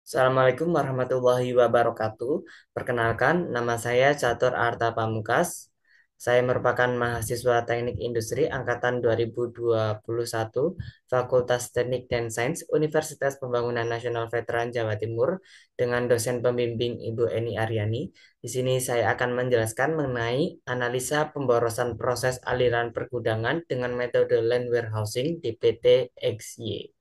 Assalamualaikum warahmatullahi wabarakatuh. Perkenalkan, nama saya Catur Arta Pamungkas. Saya merupakan mahasiswa Teknik Industri angkatan 2021, Fakultas Teknik dan Sains, Universitas Pembangunan Nasional Veteran Jawa Timur, dengan dosen pembimbing Ibu Eni Aryani. Di sini saya akan menjelaskan mengenai analisa pemborosan proses aliran pergudangan dengan metode land warehousing di PT XY.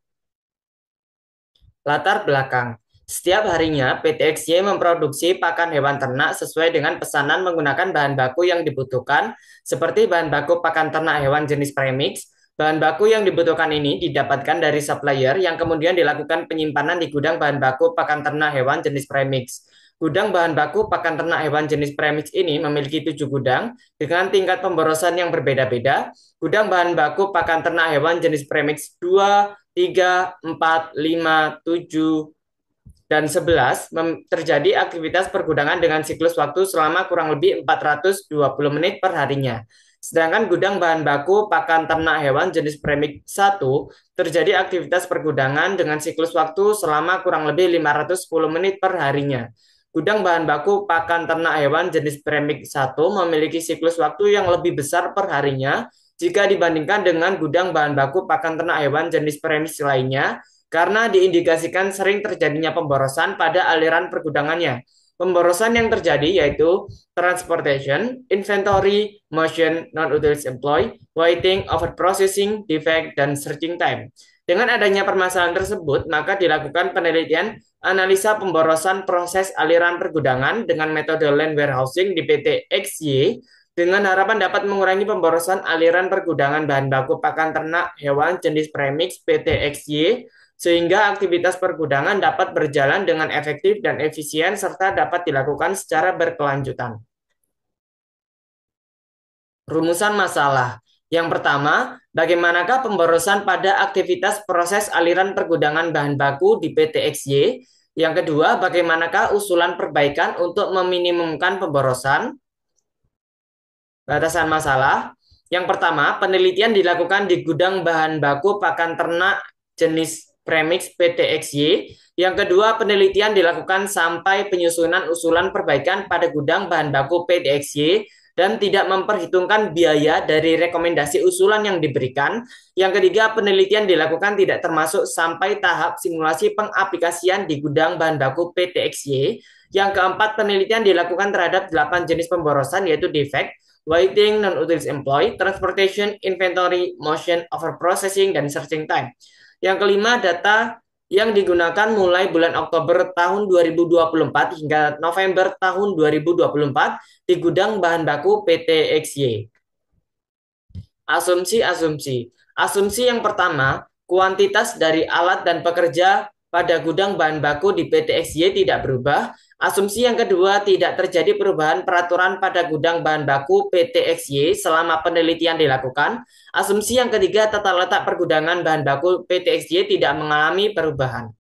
Latar belakang. Setiap harinya, PT XY memproduksi pakan hewan ternak sesuai dengan pesanan menggunakan bahan baku yang dibutuhkan, seperti bahan baku pakan ternak hewan jenis premix. Bahan baku yang dibutuhkan ini didapatkan dari supplier yang kemudian dilakukan penyimpanan di gudang bahan baku pakan ternak hewan jenis premix. Gudang bahan baku pakan ternak hewan jenis premix ini memiliki 7 gudang dengan tingkat pemborosan yang berbeda-beda. Gudang bahan baku pakan ternak hewan jenis premix 2, 3, 4, 5, 7, dan 11 terjadi aktivitas pergudangan dengan siklus waktu selama kurang lebih 420 menit per harinya. Sedangkan gudang bahan baku pakan ternak hewan jenis premix 1 terjadi aktivitas pergudangan dengan siklus waktu selama kurang lebih 510 menit per harinya. Gudang bahan baku pakan ternak hewan jenis premix 1 memiliki siklus waktu yang lebih besar per harinya jika dibandingkan dengan gudang bahan baku pakan ternak hewan jenis premix lainnya, karena diindikasikan sering terjadinya pemborosan pada aliran pergudangannya. Pemborosan yang terjadi yaitu transportation, inventory, motion, non-utilized employee, waiting, overprocessing, defect, dan searching time. Dengan adanya permasalahan tersebut, maka dilakukan penelitian analisa pemborosan proses aliran pergudangan dengan metode land warehousing di PT XY dengan harapan dapat mengurangi pemborosan aliran pergudangan bahan baku pakan ternak hewan jenis premix PT XY sehingga aktivitas pergudangan dapat berjalan dengan efektif dan efisien serta dapat dilakukan secara berkelanjutan. Rumusan masalah. Yang pertama, bagaimanakah pemborosan pada aktivitas proses aliran pergudangan bahan baku di PT XY? Yang kedua, bagaimanakah usulan perbaikan untuk meminimumkan pemborosan? Batasan masalah. Yang pertama, penelitian dilakukan di gudang bahan baku pakan ternak jenis premix PT XY. Yang kedua, penelitian dilakukan sampai penyusunan usulan perbaikan pada gudang bahan baku PT XY dan tidak memperhitungkan biaya dari rekomendasi usulan yang diberikan. Yang ketiga, penelitian dilakukan tidak termasuk sampai tahap simulasi pengaplikasian di gudang bahan baku PT XY. Yang keempat, penelitian dilakukan terhadap 8 jenis pemborosan yaitu defect, waiting, non-utilized employee, transportation, inventory, motion, overprocessing, dan searching time. Yang kelima, data yang digunakan mulai bulan Oktober tahun 2024 hingga November tahun 2024 di gudang bahan baku PT XY. Asumsi-asumsi. Asumsi yang pertama, kuantitas dari alat dan pekerja pada gudang bahan baku di PT XY tidak berubah. Asumsi yang kedua, tidak terjadi perubahan peraturan pada gudang bahan baku PT XY selama penelitian dilakukan. Asumsi yang ketiga, tata letak pergudangan bahan baku PT XY tidak mengalami perubahan.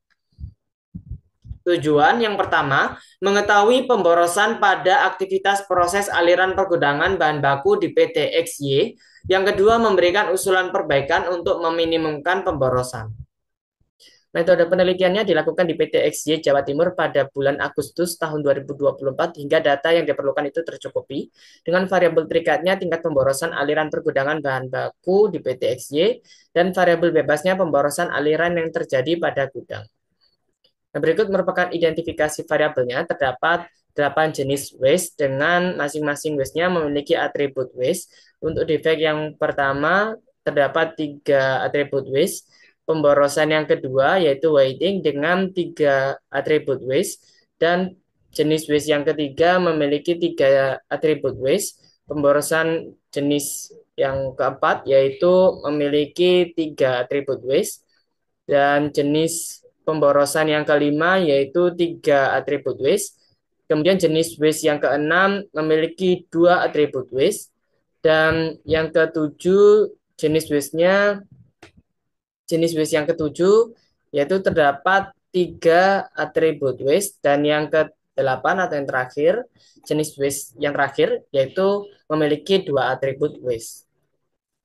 Tujuan yang pertama, mengetahui pemborosan pada aktivitas proses aliran pergudangan bahan baku di PT XY. Yang kedua, memberikan usulan perbaikan untuk meminimumkan pemborosan. Metode penelitiannya dilakukan di PT XY Jawa Timur pada bulan Agustus tahun 2024 hingga data yang diperlukan itu tercukupi. Dengan variabel terikatnya tingkat pemborosan aliran pergudangan bahan baku di PT XY dan variabel bebasnya pemborosan aliran yang terjadi pada gudang. Nah, berikut merupakan identifikasi variabelnya. Terdapat 8 jenis waste dengan masing-masing waste-nya memiliki atribut waste. Untuk defect yang pertama terdapat 3 atribut waste. Pemborosan yang kedua yaitu waiting dengan 3 atribut waste. Dan jenis waste yang ketiga memiliki 3 atribut waste. Pemborosan jenis yang keempat yaitu memiliki 3 atribut waste. Dan jenis pemborosan yang kelima yaitu 3 atribut waste. Kemudian jenis waste yang keenam memiliki 2 atribut waste. Dan yang ketujuh jenis waste yang ketujuh yaitu terdapat 3 atribut waste. Dan yang ke-8 atau yang terakhir, jenis waste yang terakhir yaitu memiliki 2 atribut waste.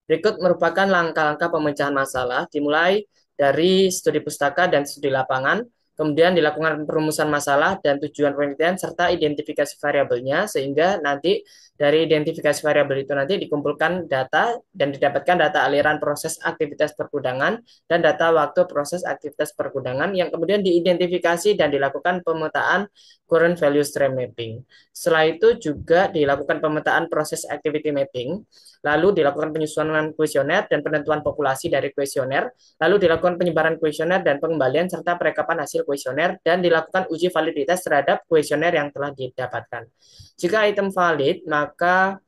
Berikut merupakan langkah-langkah pemecahan masalah dimulai dari studi pustaka dan studi lapangan, kemudian dilakukan perumusan masalah dan tujuan penelitian, serta identifikasi variabelnya, sehingga nanti dari identifikasi variabel itu nanti dikumpulkan data dan didapatkan data aliran proses aktivitas perkudangan dan data waktu proses aktivitas perkudangan yang kemudian diidentifikasi dan dilakukan pemetaan current value stream mapping. Setelah itu juga dilakukan pemetaan proses activity mapping, lalu dilakukan penyusunan kuesioner dan penentuan populasi dari kuesioner, lalu dilakukan penyebaran kuesioner dan pengembalian serta perekapan hasil kuesioner, dan dilakukan uji validitas terhadap kuesioner yang telah didapatkan. Jika item valid, maka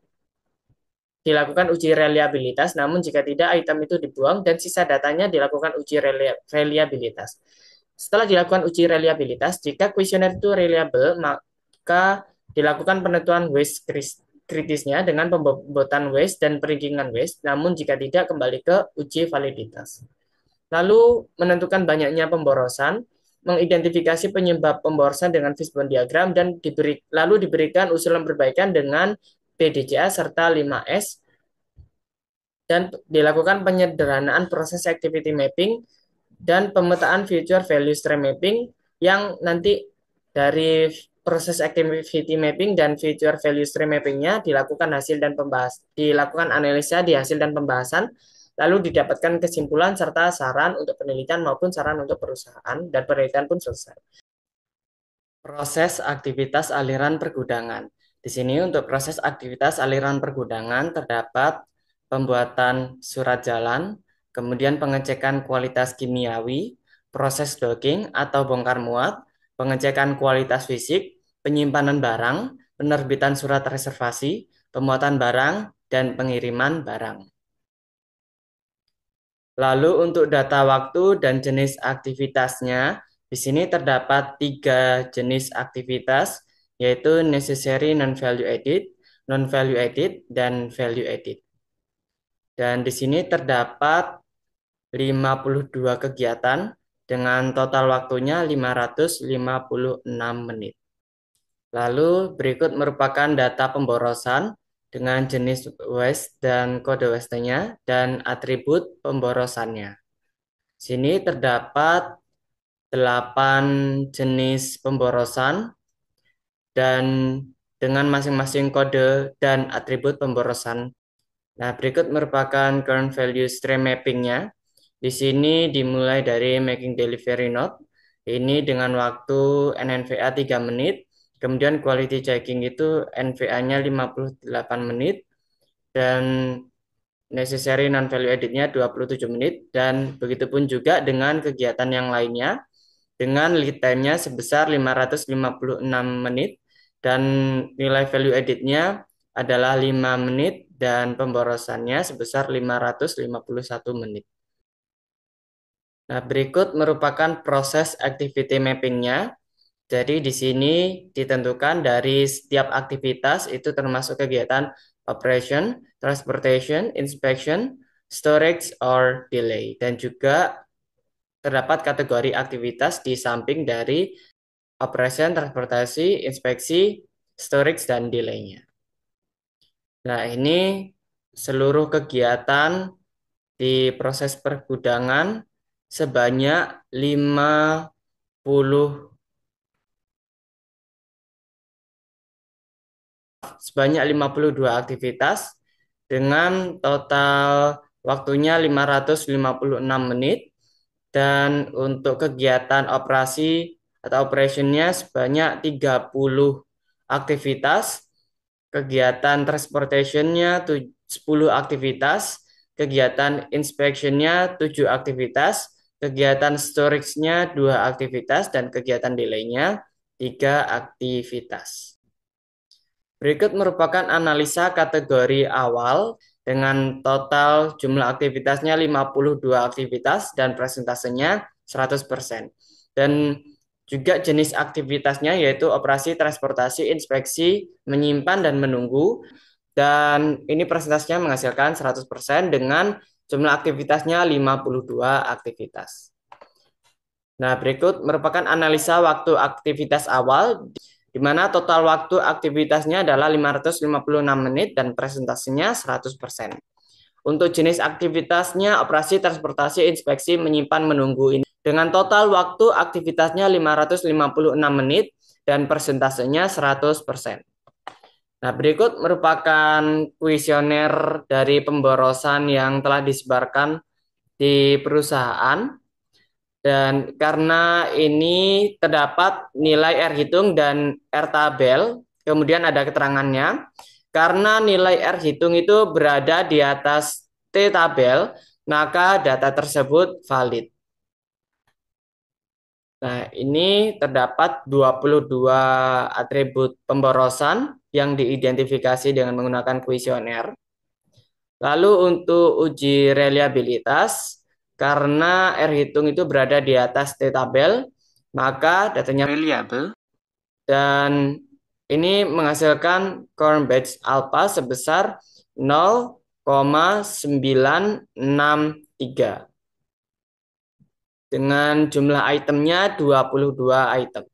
dilakukan uji reliabilitas, namun jika tidak, item itu dibuang dan sisa datanya dilakukan uji reliabilitas. Setelah dilakukan uji reliabilitas, jika kuesioner itu reliable, maka dilakukan penentuan waste kritisnya dengan pembobotan waste dan peringkingan waste, namun jika tidak, kembali ke uji validitas. Lalu menentukan banyaknya pemborosan, mengidentifikasi penyebab pemborosan dengan fishbone diagram, dan lalu diberikan usulan perbaikan dengan PDCA serta 5S, dan dilakukan penyederhanaan proses activity mapping dan pemetaan future value stream mapping yang nanti dari proses activity mapping dan future value stream mappingnya dilakukan dilakukan analisa di hasil dan pembahasan, lalu didapatkan kesimpulan serta saran untuk penelitian maupun saran untuk perusahaan, dan penelitian pun selesai. Proses aktivitas aliran pergudangan. Di sini untuk proses aktivitas aliran pergudangan terdapat pembuatan surat jalan, kemudian pengecekan kualitas kimiawi, proses docking atau bongkar muat, pengecekan kualitas fisik, penyimpanan barang, penerbitan surat reservasi, pemuatan barang, dan pengiriman barang. Lalu untuk data waktu dan jenis aktivitasnya, di sini terdapat 3 jenis aktivitas, yaitu necessary non-value added, non-value added, dan value added. Dan di sini terdapat 52 kegiatan dengan total waktunya 556 menit. Lalu berikut merupakan data pemborosan dengan jenis waste dan kode waste-nya dan atribut pemborosannya. Sini terdapat 8 jenis pemborosan dan dengan masing-masing kode dan atribut pemborosan. Nah, berikut merupakan current value stream mapping-nya. Di sini dimulai dari making delivery note. Ini dengan waktu NNVA 3 menit. Kemudian quality checking itu NVA-nya 58 menit. Dan necessary non-value added-nya 27 menit. Dan begitu pun juga dengan kegiatan yang lainnya. Dengan lead time-nya sebesar 556 menit. Dan nilai value added-nya adalah 5 menit dan pemborosannya sebesar 551 menit. Nah, berikut merupakan proses activity mapping-nya. Jadi di sini ditentukan dari setiap aktivitas itu termasuk kegiatan operation, transportation, inspection, storage, or delay. Dan juga terdapat kategori aktivitas di samping dari operation, transportasi, inspeksi, storage, dan delay-nya. Nah, ini seluruh kegiatan di proses pergudangan sebanyak 52 aktivitas dengan total waktunya 556 menit, dan untuk kegiatan operasi atau operationnya sebanyak 30 aktivitas, kegiatan transportationnya 10 aktivitas, kegiatan inspectionnya 7 aktivitas, kegiatan storage-nya 2 aktivitas, dan kegiatan delay-nya 3 aktivitas. Berikut merupakan analisa kategori awal dengan total jumlah aktivitasnya 52 aktivitas dan presentasenya 100%. Dan juga jenis aktivitasnya yaitu operasi, transportasi, inspeksi, menyimpan, dan menunggu. Dan ini presentasinya menghasilkan 100% dengan jumlah aktivitasnya 52 aktivitas. Nah, berikut merupakan analisa waktu aktivitas awal, di mana total waktu aktivitasnya adalah 556 menit dan presentasinya 100%. Untuk jenis aktivitasnya operasi, transportasi, inspeksi, menyimpan, menunggu ini. Dengan total waktu aktivitasnya 556 menit dan persentasenya 100%. Nah, berikut merupakan kuesioner dari pemborosan yang telah disebarkan di perusahaan. Dan karena ini terdapat nilai R hitung dan R tabel, kemudian ada keterangannya. Karena nilai R hitung itu berada di atas T tabel, maka data tersebut valid. Nah, ini terdapat 22 atribut pemborosan yang diidentifikasi dengan menggunakan kuesioner. Lalu untuk uji reliabilitas, karena R hitung itu berada di atas T tabel, maka datanya reliable. Dan ini menghasilkan Corn Batch Alpha sebesar 0,963 dengan jumlah itemnya 22 item.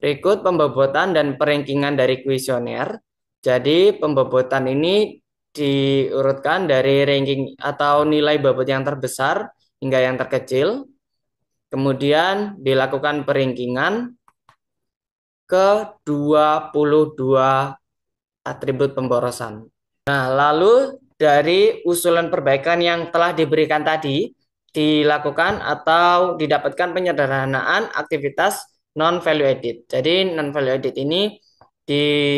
Berikut pembobotan dan perankingan dari kuesioner. Jadi pembobotan ini diurutkan dari ranking atau nilai bobot yang terbesar hingga yang terkecil. Kemudian dilakukan perankingan ke 22 atribut pemborosan. Nah, lalu dari usulan perbaikan yang telah diberikan tadi dilakukan atau didapatkan penyederhanaan aktivitas non value added. Jadi non value added ini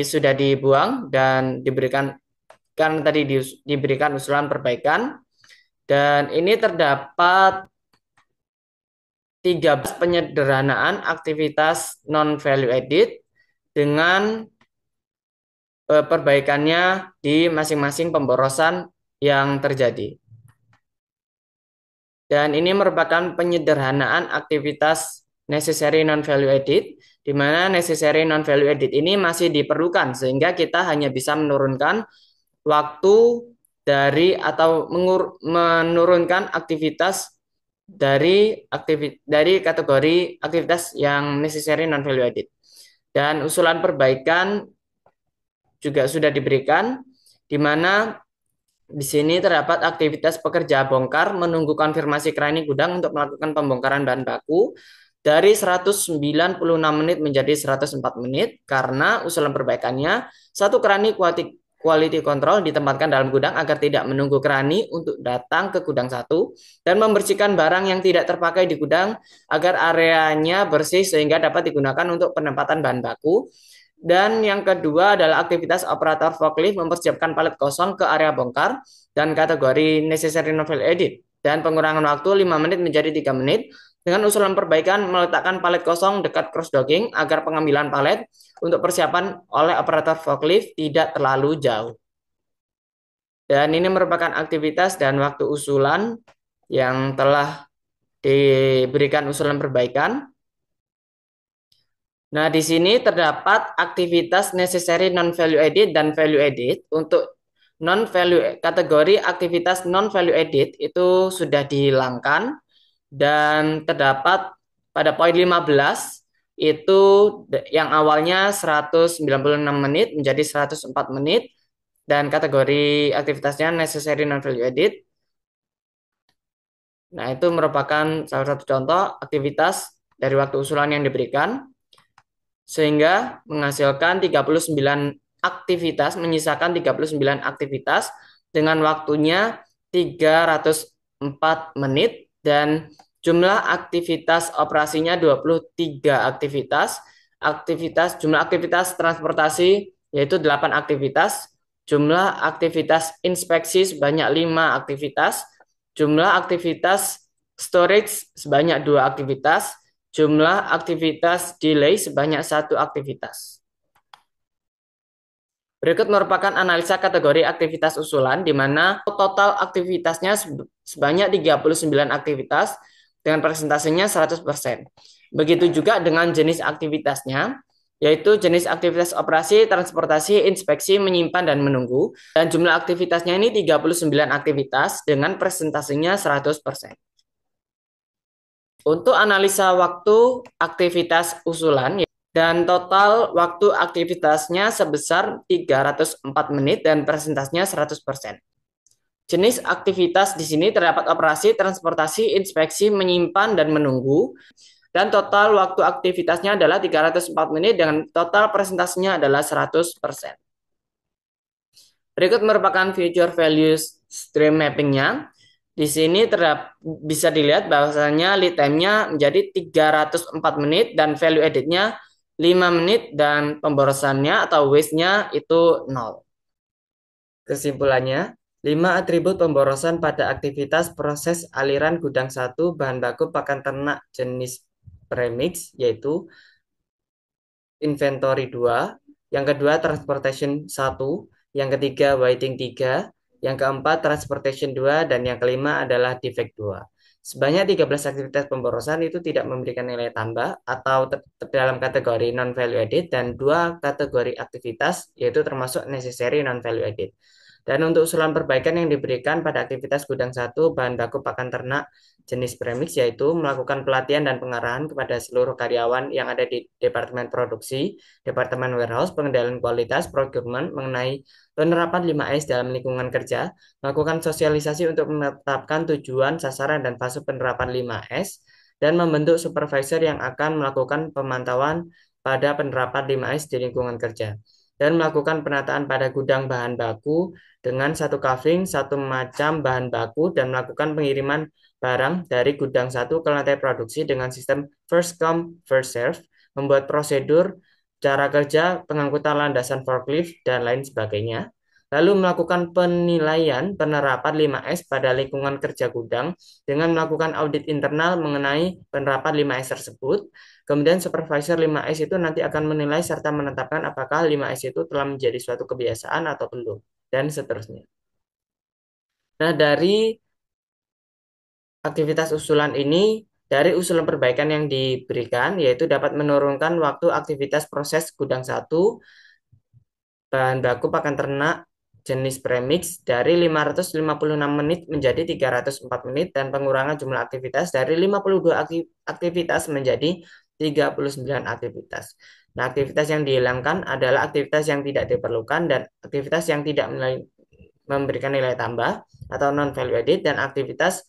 sudah dibuang dan diberikan kan tadi diberikan usulan perbaikan, dan ini terdapat 13 penyederhanaan aktivitas non value added dengan perbaikannya di masing-masing pemborosan yang terjadi. Dan ini merupakan penyederhanaan aktivitas necessary non value added, di mana necessary non value added ini masih diperlukan sehingga kita hanya bisa menurunkan waktu dari atau menurunkan aktivitas dari kategori aktivitas yang necessary non value added. Dan usulan perbaikan juga sudah diberikan, di mana di sini terdapat aktivitas pekerja bongkar menunggu konfirmasi kerani gudang untuk melakukan pembongkaran bahan baku dari 196 menit menjadi 104 menit karena usulan perbaikannya satu kerani quality control ditempatkan dalam gudang agar tidak menunggu kerani untuk datang ke gudang satu dan membersihkan barang yang tidak terpakai di gudang agar areanya bersih sehingga dapat digunakan untuk penempatan bahan baku. Dan yang kedua adalah aktivitas operator forklift mempersiapkan palet kosong ke area bongkar dan kategori necessary non value added dan pengurangan waktu 5 menit menjadi 3 menit dengan usulan perbaikan meletakkan palet kosong dekat cross docking agar pengambilan palet untuk persiapan oleh operator forklift tidak terlalu jauh. Dan ini merupakan aktivitas dan waktu usulan yang telah diberikan usulan perbaikan. Nah, di sini terdapat aktivitas necessary non value added dan value added. Untuk non value kategori aktivitas non value added itu sudah dihilangkan dan terdapat pada poin 15 itu yang awalnya 196 menit menjadi 104 menit dan kategori aktivitasnya necessary non value added. Nah, itu merupakan salah satu contoh aktivitas dari waktu usulan yang diberikan, sehingga menghasilkan 39 aktivitas, menyisakan 39 aktivitas dengan waktunya 304 menit dan jumlah aktivitas operasinya 23 aktivitas. Jumlah aktivitas transportasi yaitu 8 aktivitas, jumlah aktivitas inspeksi sebanyak 5 aktivitas, jumlah aktivitas storage sebanyak 2 aktivitas, jumlah aktivitas delay sebanyak 1 aktivitas. Berikut merupakan analisa kategori aktivitas usulan, di mana total aktivitasnya sebanyak 39 aktivitas dengan persentasenya 100%. Begitu juga dengan jenis aktivitasnya, yaitu jenis aktivitas operasi, transportasi, inspeksi, menyimpan, dan menunggu. Dan jumlah aktivitasnya ini 39 aktivitas dengan persentasenya 100%. Untuk analisa waktu aktivitas usulan, dan total waktu aktivitasnya sebesar 304 menit dan persentasenya 100%. Jenis aktivitas di sini terdapat operasi, transportasi, inspeksi, menyimpan, dan menunggu. Dan total waktu aktivitasnya adalah 304 menit dengan total presentasinya adalah 100%. Berikut merupakan future values stream mappingnya. Di sini bisa dilihat bahwasanya lead time-nya menjadi 304 menit dan value edit-nya 5 menit dan pemborosannya atau waste-nya itu 0. Kesimpulannya, 5 atribut pemborosan pada aktivitas proses aliran gudang 1 bahan baku pakan ternak jenis premix yaitu inventory 2, yang kedua transportation 1, yang ketiga waiting 3, yang keempat transportation 2, dan yang kelima adalah defect 2. Sebanyak 13 aktivitas pemborosan itu tidak memberikan nilai tambah atau dalam kategori non-value added dan 2 kategori aktivitas yaitu termasuk necessary non-value added. Dan untuk usulan perbaikan yang diberikan pada aktivitas gudang 1 bahan baku pakan ternak jenis premix yaitu melakukan pelatihan dan pengarahan kepada seluruh karyawan yang ada di Departemen Produksi, Departemen Warehouse, Pengendalian Kualitas, Procurement mengenai penerapan 5S dalam lingkungan kerja, melakukan sosialisasi untuk menetapkan tujuan, sasaran, dan fase penerapan 5S, dan membentuk supervisor yang akan melakukan pemantauan pada penerapan 5S di lingkungan kerja dan melakukan penataan pada gudang bahan baku dengan satu covering, satu macam bahan baku, dan melakukan pengiriman barang dari gudang 1 ke lantai produksi dengan sistem first come, first serve, membuat prosedur, cara kerja, pengangkutan landasan forklift, dan lain sebagainya. Lalu melakukan penilaian penerapan 5S pada lingkungan kerja gudang dengan melakukan audit internal mengenai penerapan 5S tersebut. Kemudian supervisor 5S itu nanti akan menilai serta menetapkan apakah 5S itu telah menjadi suatu kebiasaan atau belum, dan seterusnya. Nah, dari aktivitas usulan ini, dari usulan perbaikan yang diberikan, yaitu dapat menurunkan waktu aktivitas proses gudang 1 bahan baku pakan ternak jenis premix dari 556 menit menjadi 304 menit dan pengurangan jumlah aktivitas dari 52 aktivitas menjadi 39 aktivitas. Nah, aktivitas yang dihilangkan adalah aktivitas yang tidak diperlukan dan aktivitas yang tidak memberikan nilai tambah atau non value added dan aktivitas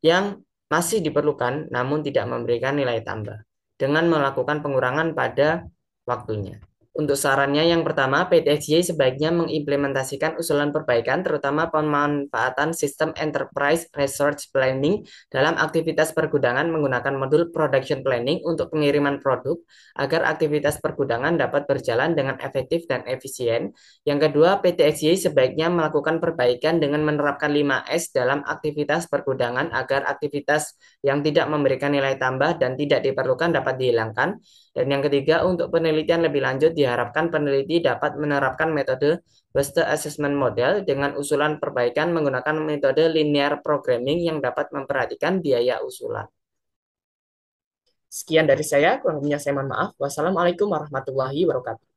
yang masih diperlukan namun tidak memberikan nilai tambah dengan melakukan pengurangan pada waktunya. Untuk sarannya yang pertama, PT XY sebaiknya mengimplementasikan usulan perbaikan terutama pemanfaatan sistem Enterprise Resource Planning dalam aktivitas pergudangan menggunakan modul Production Planning untuk pengiriman produk agar aktivitas pergudangan dapat berjalan dengan efektif dan efisien. Yang kedua, PT XY sebaiknya melakukan perbaikan dengan menerapkan 5S dalam aktivitas pergudangan agar aktivitas yang tidak memberikan nilai tambah dan tidak diperlukan dapat dihilangkan. Dan yang ketiga, untuk penelitian lebih lanjut diharapkan peneliti dapat menerapkan metode Based Assessment Model dengan usulan perbaikan menggunakan metode linear programming yang dapat memperhatikan biaya usulan. Sekian dari saya, kurang lebihnya saya mohon maaf. Wassalamualaikum warahmatullahi wabarakatuh.